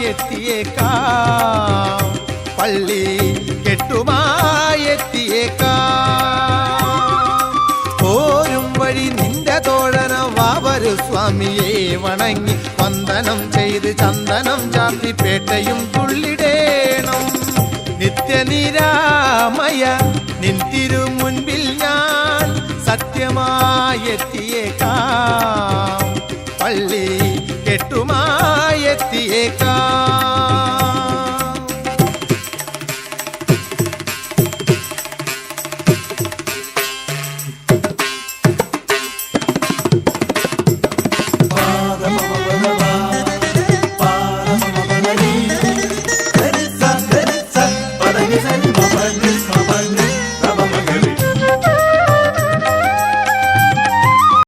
എത്തിയേക്കാം പള്ളി കെട്ടുമായെത്തിയേക്കാം പോരും വഴി നിന്റെ തോഴന വാവരു സ്വാമിയെ വണങ്ങി വന്ദനം ചെയ്ത് ചന്ദനം ചാർത്തി പേട്ടയും തുള്ളിടേണം നിത്യനിരാമയ നിൻ തിരു മുൻപിൽ ഞാൻ സത്യമായെത്തിയേക്കാം പള്ളി കെട്ടുമായെത്തിയേക്കാം